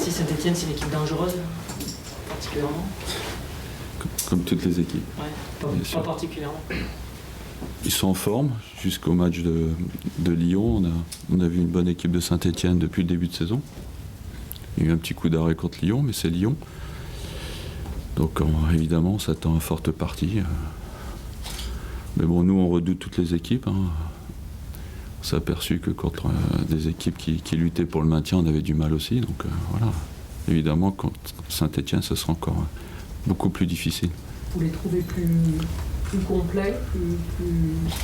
Si Saint-Etienne, c'est une équipe dangereuse, particulièrement. Comme toutes les équipes. Ouais, pas particulièrement. Ils sont en forme jusqu'au match de Lyon. On a vu une bonne équipe de Saint-Etienne depuis le début de saison. Il y a eu un petit coup d'arrêt contre Lyon, mais c'est Lyon. Donc évidemment, on s'attend à forte partie. Mais bon, nous, on redoute toutes les équipes. On s'est aperçu que contre des équipes qui luttaient pour le maintien, on avait du mal aussi. Donc voilà. Évidemment, contre Saint-Etienne, ce sera encore beaucoup plus difficile. Vous les trouvez plus complets, plus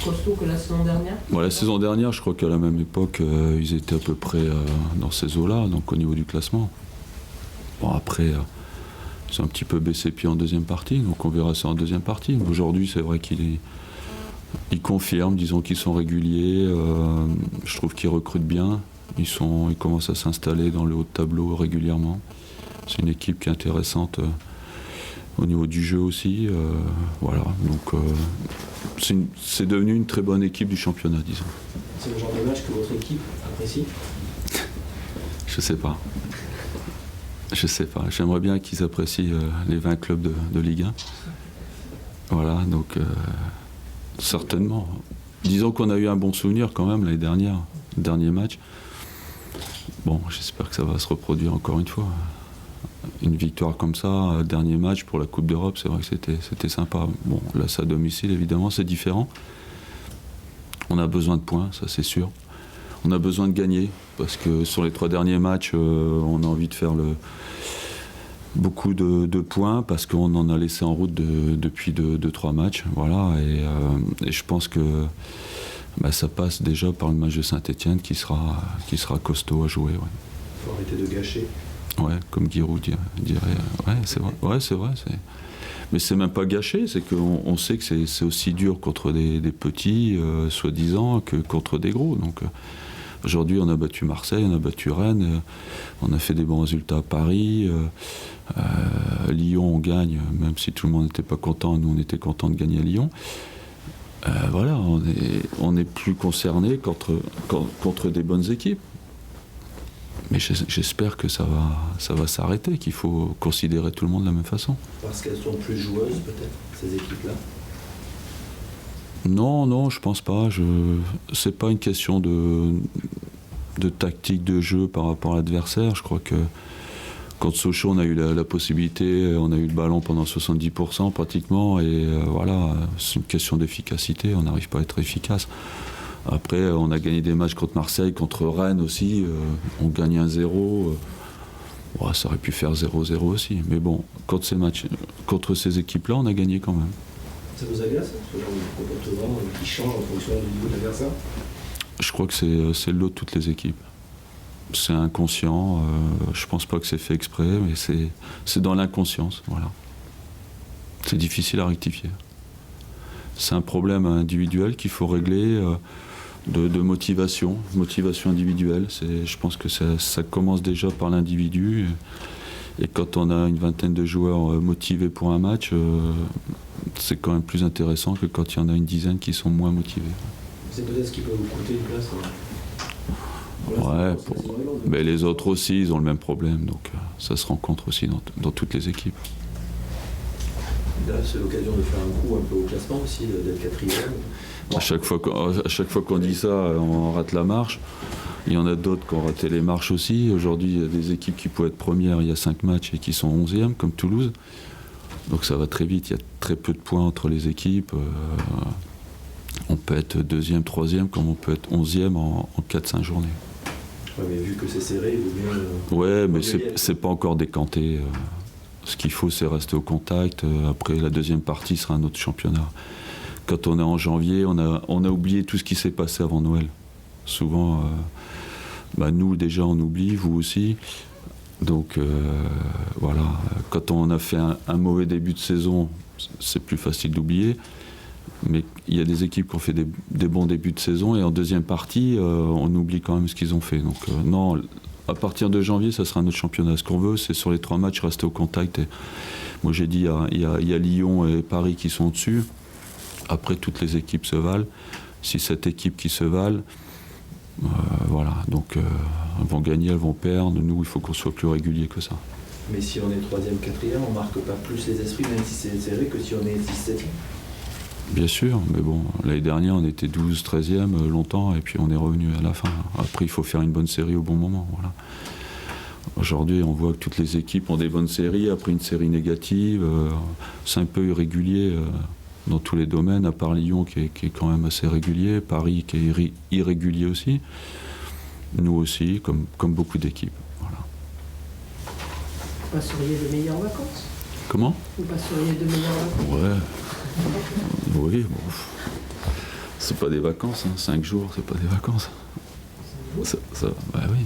costauds que la saison dernière? Bon, la saison dernière, je crois qu'à la même époque, ils étaient à peu près dans ces eaux-là, donc au niveau du classement. Bon, après, ils ont un petit peu baissé pied en deuxième partie, donc on verra ça en deuxième partie. Aujourd'hui, c'est vrai qu'ils confirment, disons qu'ils sont réguliers. Je trouve qu'ils recrutent bien. Ils commencent à s'installer dans le haut de tableau régulièrement. C'est une équipe qui est intéressante au niveau du jeu aussi. Voilà, donc c'est devenu une très bonne équipe du championnat, disons. C'est le genre de match que votre équipe apprécie? Je sais pas. J'aimerais bien qu'ils apprécient les 20 clubs de Ligue 1. Voilà, donc certainement. Disons qu'on a eu un bon souvenir quand même l'année dernière, le dernier match. Bon, j'espère que ça va se reproduire encore une fois. Une victoire comme ça, dernier match pour la Coupe d'Europe, c'est vrai que c'était sympa. Bon, là, c'est à domicile, évidemment, c'est différent. On a besoin de points, ça c'est sûr. On a besoin de gagner, parce que sur les 3 derniers matchs, on a envie de faire beaucoup de points, parce qu'on en a laissé en route depuis 2-3 matchs. Voilà, et je pense que ça passe déjà par le match de Saint-Etienne qui sera costaud à jouer. Ouais. Il faut arrêter de gâcher. Ouais, comme Giroud dirait. Ouais, c'est vrai. Ouais, c'est vrai. Mais c'est même pas gâché, c'est qu'on sait que c'est aussi dur contre des petits, soi-disant, que contre des gros. Donc aujourd'hui, on a battu Marseille, on a battu Rennes, on a fait des bons résultats à Paris. Lyon, on gagne, même si tout le monde n'était pas content, nous on était contents de gagner à Lyon. Voilà, on est plus concerné contre des bonnes équipes. Mais j'espère que ça va s'arrêter, qu'il faut considérer tout le monde de la même façon. Parce qu'elles sont plus joueuses, peut-être, ces équipes-là? Non, je pense pas. C'est pas une question de tactique de jeu par rapport à l'adversaire. Je crois que contre Sochaux, on a eu la possibilité, on a eu le ballon pendant 70% pratiquement, et voilà, c'est une question d'efficacité, on n'arrive pas à être efficace. Après, on a gagné des matchs contre Marseille, contre Rennes aussi, on gagne 1-0. Ça aurait pu faire 0-0 aussi. Mais bon, contre ces équipes-là, on a gagné quand même. Ça vous agace, ce genre de comportement qui change en fonction du niveau de l'adversaire? Je crois que c'est le lot de toutes les équipes. C'est inconscient, je pense pas que c'est fait exprès, mais c'est dans l'inconscience, voilà. C'est difficile à rectifier. C'est un problème individuel qu'il faut régler, de motivation individuelle. Je pense que ça commence déjà par l'individu, et quand on a une vingtaine de joueurs motivés pour un match, c'est quand même plus intéressant que quand il y en a une dizaine qui sont moins motivés. C'est peut-être ce qui peut vous coûter une place. Ouais, mais les autres aussi, ils ont le même problème, donc ça se rencontre aussi dans toutes les équipes. Là, c'est l'occasion de faire un coup un peu au classement aussi, d'être quatrième. À chaque fois qu'on dit ça, on rate la marche. Il y en a d'autres qui ont raté les marches aussi. Aujourd'hui, il y a des équipes qui pouvaient être premières il y a 5 matchs et qui sont 11e, comme Toulouse. Donc ça va très vite, il y a très peu de points entre les équipes. On peut être 2e, 3e, comme on peut être 11e en 4-5 journées. Ouais, mais vu que c'est serré, il vaut mieux... Ouais, mais c'est pas encore décanté. Ce qu'il faut, c'est rester au contact. Après, la deuxième partie sera un autre championnat. Quand on est en janvier, on a oublié tout ce qui s'est passé avant Noël. Souvent, nous, déjà, on oublie, vous aussi. Donc, voilà. Quand on a fait un mauvais début de saison, c'est plus facile d'oublier. Mais il y a des équipes qui ont fait des bons débuts de saison, et en deuxième partie, on oublie quand même ce qu'ils ont fait. Donc, non... À partir de janvier, ça sera un autre championnat. Ce qu'on veut, c'est sur les 3 matchs, rester au contact. Et moi, j'ai dit, il y a Lyon et Paris qui sont au-dessus. Après, toutes les équipes se valent. Si cette équipe qui se valent, Voilà, donc elles vont gagner, elles vont perdre. Nous, il faut qu'on soit plus régulier que ça. Mais si on est 3e, 4e, on marque pas plus les esprits, même si c'est serré, que si on est 6, 7e. Bien sûr, mais bon, l'année dernière, on était 12, 13e longtemps, et puis on est revenu à la fin. Après, il faut faire une bonne série au bon moment. Voilà. Aujourd'hui, on voit que toutes les équipes ont des bonnes séries, après une série négative. C'est un peu irrégulier dans tous les domaines, à part Lyon qui est quand même assez régulier, Paris qui est irrégulier aussi, nous aussi, comme beaucoup d'équipes. Voilà. Vous passeriez de meilleures vacances? Comment? Vous passeriez de meilleures vacances? Ouais. Oui, bon. C'est pas des vacances, 5 jours, c'est pas des vacances. Bah oui.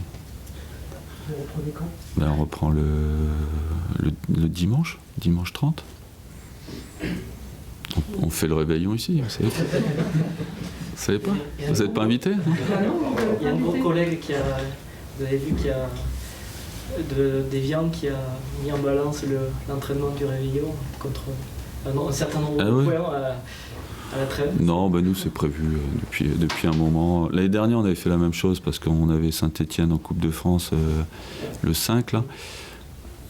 Vous reprenez quand? Ben, on reprend le dimanche 30. On fait le réveillon ici, vous savez pas? Vous savez pas? Vous n'êtes pas invité? Il y a un de vos collègues vous avez vu qu'il y a des viandes qui a mis en balance l'entraînement du réveillon contre un certain nombre de points à la trêve. Non, ben nous c'est prévu depuis un moment. L'année dernière on avait fait la même chose parce qu'on avait Saint-Étienne en Coupe de France le 5 là.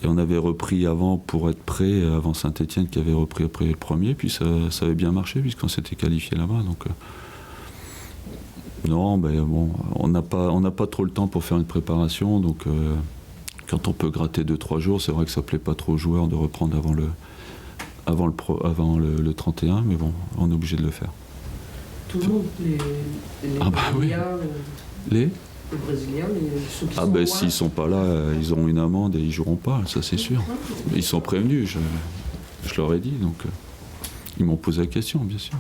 Et on avait repris avant pour être prêt, avant Saint-Étienne qui avait repris après le premier, puis ça avait bien marché puisqu'on s'était qualifié là-bas. Donc, non, ben bon, on n'a pas trop le temps pour faire une préparation, donc quand on peut gratter 2-3 jours, c'est vrai que ça plaît pas trop aux joueurs de reprendre avant le 31, mais bon, on est obligé de le faire. Tout le monde, les Brésiliens, Les Brésiliens, ceux qui Ah sont ben loin. s'ils sont pas là, ils auront une amende et ils joueront pas, ça c'est sûr. Ils sont prévenus, je leur ai dit, donc ils m'ont posé la question, bien sûr.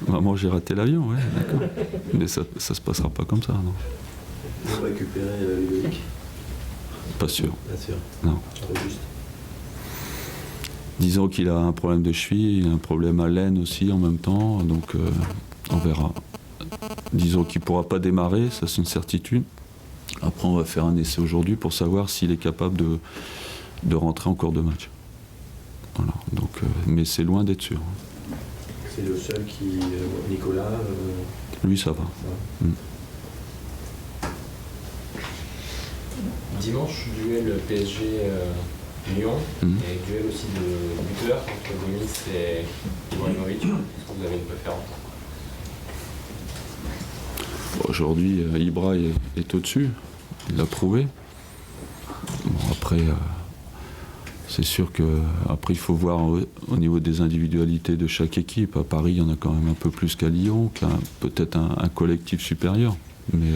Maman, j'ai raté l'avion, ouais, d'accord. Mais ça se passera pas comme ça, non. Vous récupérez Ludovic? Pas sûr. Pas sûr. Non. Pas juste. Disons qu'il a un problème de cheville, il a un problème à l'aine aussi en même temps, donc on verra. Disons qu'il ne pourra pas démarrer, ça c'est une certitude. Après on va faire un essai aujourd'hui pour savoir s'il est capable de rentrer en cours de match. Voilà, donc, mais c'est loin d'être sûr. C'est le seul qui... Nicolas... Lui ça va. Dimanche, duel PSG-Lyon, et duel aussi de buteur entre Gomis et Ibrahimovic. Est-ce que vous avez une préférence? Aujourd'hui, Ibra est au-dessus, il l'a prouvé. Bon, après, c'est sûr qu'après il faut voir au niveau des individualités de chaque équipe. À Paris, il y en a quand même un peu plus qu'à Lyon, peut-être un collectif supérieur. Mais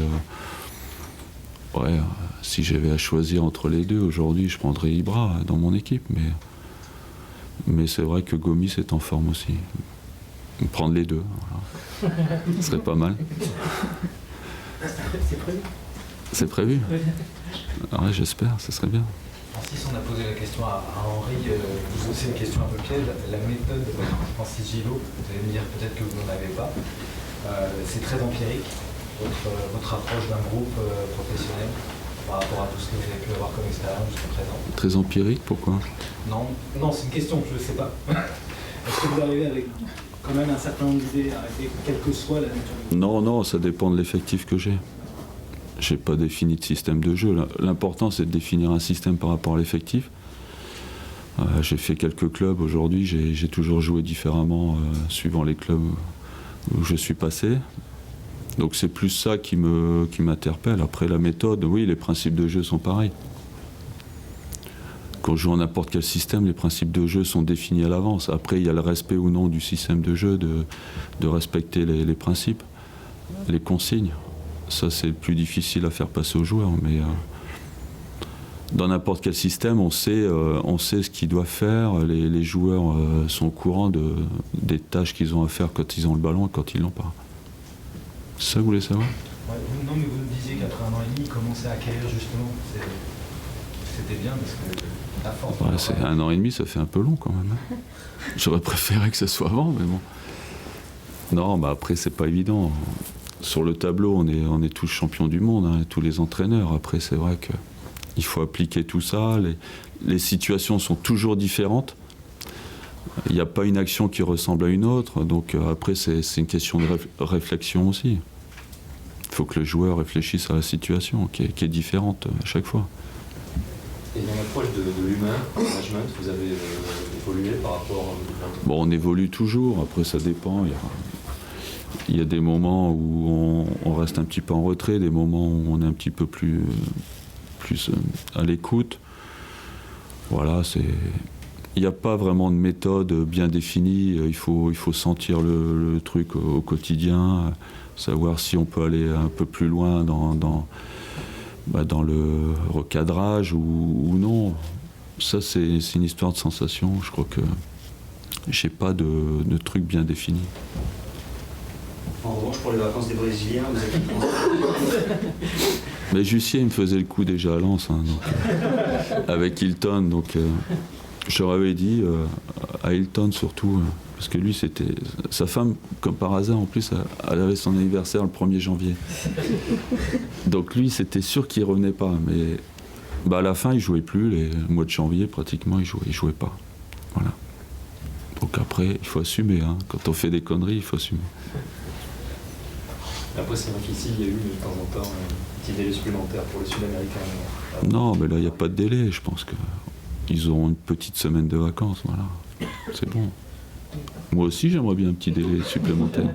ouais, si j'avais à choisir entre les deux, aujourd'hui, je prendrais Ibra dans mon équipe. Mais c'est vrai que Gomis est en forme aussi. Prendre les deux, voilà. Ce serait pas mal. C'est prévu. C'est prévu? Ouais, j'espère, ce serait bien. Francis, on a posé la question à Henri, c'est une question un peu piège, la méthode Francis Gillot, vous allez me dire peut-être que vous n'en avez pas, c'est très empirique, votre approche d'un groupe professionnel par rapport à tout ce que vous avez pu avoir comme expérience jusqu'à présent. Très empirique, pourquoi? Non, c'est une question, je ne sais pas. Est-ce que vous arrivez avec quand même un certain nombre d'idées, quelle que soit la nature du groupe? Non, ça dépend de l'effectif que j'ai. J'ai pas défini de système de jeu. L'important, c'est de définir un système par rapport à l'effectif. J'ai fait quelques clubs aujourd'hui, j'ai toujours joué différemment suivant les clubs où je suis passé. Donc c'est plus ça qui m'interpelle. Après la méthode, oui, les principes de jeu sont pareils. Quand je joue en n'importe quel système, les principes de jeu sont définis à l'avance. Après, il y a le respect ou non du système de jeu, de respecter les principes, les consignes. Ça, c'est le plus difficile à faire passer aux joueurs. Mais dans n'importe quel système, on sait ce qu'ils doivent faire. Les joueurs sont au courant des tâches qu'ils ont à faire quand ils ont le ballon et quand ils l'ont pas. C'est ça que vous voulez savoir? Ouais, non, mais vous disiez qu'après 1 an et demi, il commençait à acquérir justement. C'était bien parce que la force... Ouais, c'est 1 an et demi, ça fait un peu long quand même. Hein. J'aurais préféré que ce soit avant, mais bon. Non, après, c'est pas évident. Sur le tableau, on est tous champions du monde, hein, tous les entraîneurs. Après, c'est vrai qu'il faut appliquer tout ça. Les situations sont toujours différentes. Il n'y a pas une action qui ressemble à une autre, donc après c'est une question de réflexion aussi. Il faut que le joueur réfléchisse à la situation, qui est différente à chaque fois. Et dans l'approche de l'humain, en management, vous avez évolué par rapport Bon, on évolue toujours, après ça dépend. Il y a des moments où on reste un petit peu en retrait, des moments où on est un petit peu plus à l'écoute. Voilà, il n'y a pas vraiment de méthode bien définie, il faut sentir le truc au quotidien, savoir si on peut aller un peu plus loin dans le recadrage ou non. Ça, c'est une histoire de sensation. Je crois que j'ai pas de truc bien défini. En revanche, pour les vacances des Brésiliens, vous êtes Mais Jussier, il me faisait le coup déjà à Lens, hein, donc, avec Hilton. Donc, je leur avais dit, à Hilton surtout, parce que lui, c'était... Sa femme, comme par hasard, en plus, elle avait son anniversaire le 1er janvier. Donc lui, c'était sûr qu'il revenait pas. Mais à la fin, il jouait plus. Le mois de janvier, pratiquement, il jouait pas. Voilà. Donc après, il faut assumer. Hein. Quand on fait des conneries, il faut assumer. Après, c'est vrai qu'ici, il y a eu de temps en temps un petit délai supplémentaire pour les Sud-Américains. Non, mais là, il n'y a pas de délai. Je pense qu'ils auront une petite semaine de vacances. Voilà. C'est bon. Moi aussi, j'aimerais bien un petit délai supplémentaire.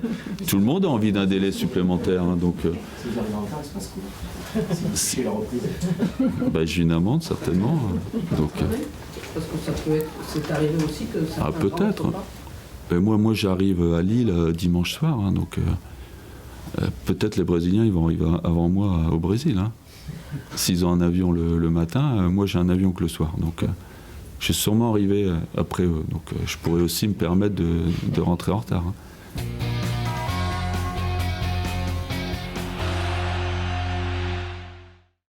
Tout le monde a envie d'un délai supplémentaire. Hein, donc, c'est la reprise. J'ai une amende, certainement. Donc, parce que ça peut être... C'est arrivé aussi que ça... Ah, peut-être. Moi, j'arrive à Lille dimanche soir. Hein, donc, peut-être les Brésiliens, ils vont arriver avant moi au Brésil. Hein. S'ils ont un avion le matin, moi, j'ai un avion que le soir. Donc... je suis sûrement arrivé après eux, donc je pourrais aussi me permettre de rentrer en retard. Hein.